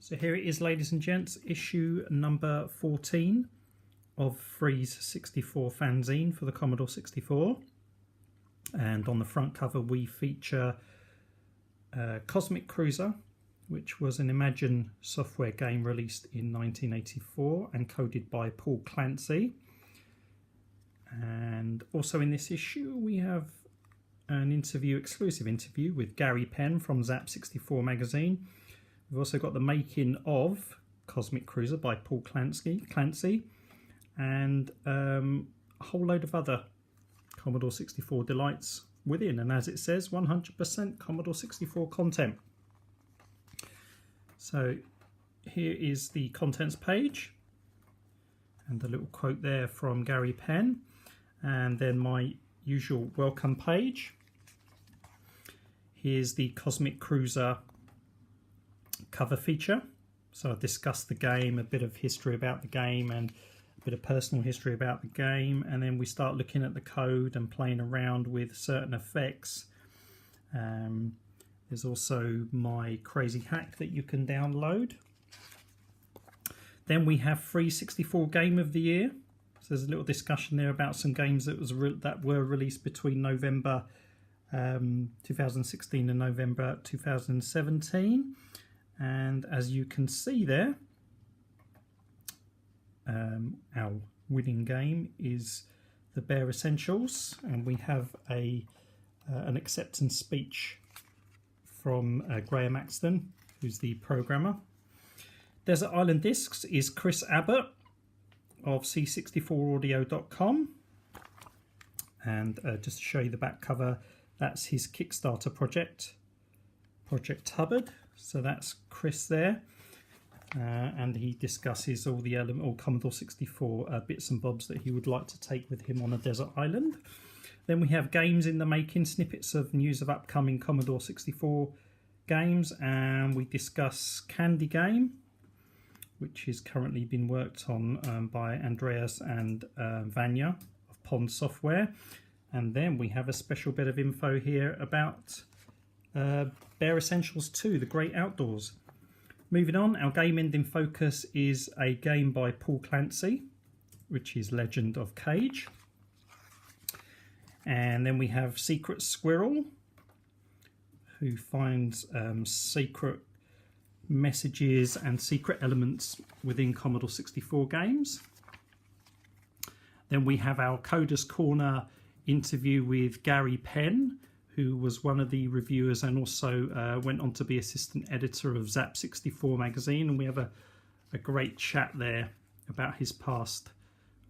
So here it is, ladies and gents, issue number 14 of FREEZE64 fanzine for the Commodore 64. And on the front cover we feature Cosmic Cruiser, which was an Imagine software game released in 1984 and coded by Paul Clancy. And also in this issue we have an exclusive interview with Gary Penn from Zap64 magazine. We've also got the making of Cosmic Cruiser by Paul Clancy and a whole load of other Commodore 64 delights within, and as it says, 100% Commodore 64 content. So here is the contents page and a little quote there from Gary Penn, and then my usual welcome page. Here's the Cosmic Cruiser cover feature. So I've discussed the game, a bit of history about the game and a bit of personal history about the game, and then we start looking at the code and playing around with certain effects. There's also my crazy hack that you can download. Then we have FREEZE64 Game of the Year. So there's a little discussion there about some games that were released between November 2016 and November 2017. And as you can see there, our winning game is the Bare Essentials, and we have an acceptance speech from Graham Axton, who's the programmer. Desert Island Discs is Chris Abbott of C64audio.com, and just to show you the back cover, that's his Kickstarter project, Project Hubbard. So that's Chris there, and he discusses all the all Commodore 64 bits and bobs that he would like to take with him on a desert island. Then we have games in the making, snippets of news of upcoming Commodore 64 games, and we discuss Candy Game, which is currently being worked on by Andreas and Vanya of Pond Software. And then we have a special bit of info here about Bare Essentials 2, The Great Outdoors. Moving on, our game ending focus is a game by Paul Clancy, which is Legend of Cage. And then we have Secret Squirrel, who finds secret messages and secret elements within Commodore 64 games. Then we have our Coders Corner interview with Gary Penn, who was one of the reviewers and also went on to be assistant editor of Zap64 magazine, and we have a great chat there about his past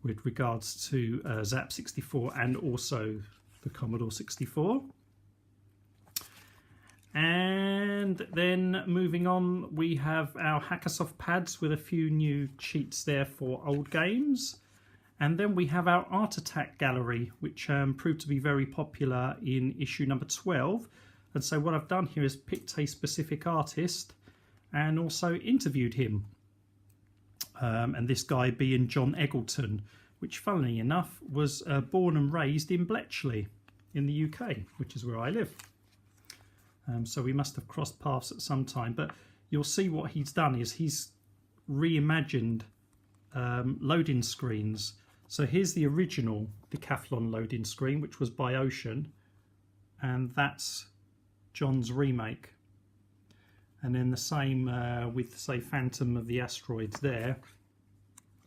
with regards to Zap64 and also the Commodore 64. And then moving on, we have our Hackersoft pads with a few new cheats there for old games. And then we have our Art Attack gallery, which proved to be very popular in issue number 12. And so what I've done here is picked a specific artist and also interviewed him. And this guy being John Eggleton, which funnily enough was born and raised in Bletchley in the UK, which is where I live. So we must have crossed paths at some time. But you'll see what he's done is he's reimagined loading screens. So here's the original Decathlon loading screen, which was by Ocean, and that's John's remake. And then the same with, say, Phantom of the Asteroids there.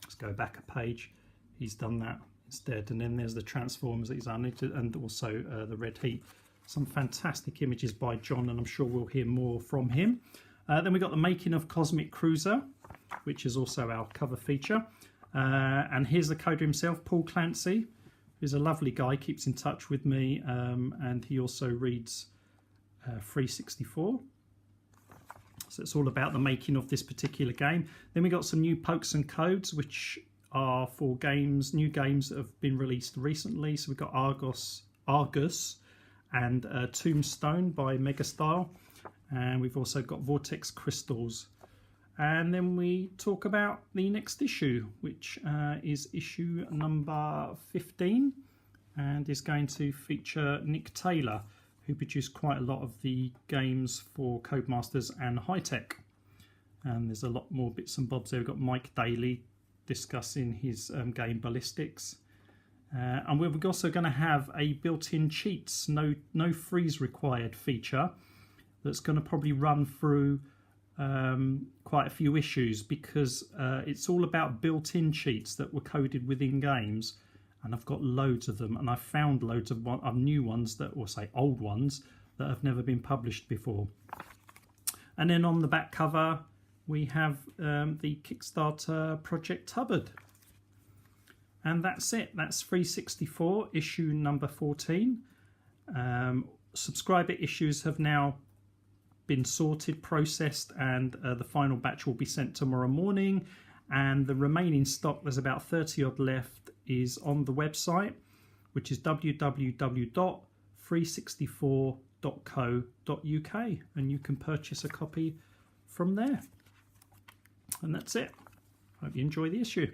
Let's go back a page. He's done that instead. And then there's the Transformers that he's done, and also the Red Heat. Some fantastic images by John, and I'm sure we'll hear more from him. Then we got the making of Cosmic Cruiser, which is also our cover feature. And here's the coder himself, Paul Clancy, who's a lovely guy, keeps in touch with me, and he also reads FREEZE64. So it's all about the making of this particular game. Then we got some new pokes and codes, which are for games, new games that have been released recently. So we've got Argus and Tombstone by Megastyle, and we've also got Vortex Crystals. And then we talk about the next issue, which is issue number 15, and is going to feature Nick Taylor, who produced quite a lot of the games for Codemasters and High Tech. and there's a lot more bits and bobs there. We've got Mike Daly discussing his game Ballistics. And we're also going to have a built-in cheats, no freeze required feature that's going to probably run through quite a few issues, because it's all about built-in cheats that were coded within games, and I've got loads of them, and I've found loads of new ones that, or say old ones, that have never been published before. And then on the back cover we have the Kickstarter Project Hubbard. And that's it. That's FREEZE64 issue number 14. Subscriber issues have now been sorted, processed, and the final batch will be sent tomorrow morning. And the remaining stock, there's about 30 odd left, is on the website, which is www.freeze64.co.uk, and you can purchase a copy from there. And that's it. Hope you enjoy the issue.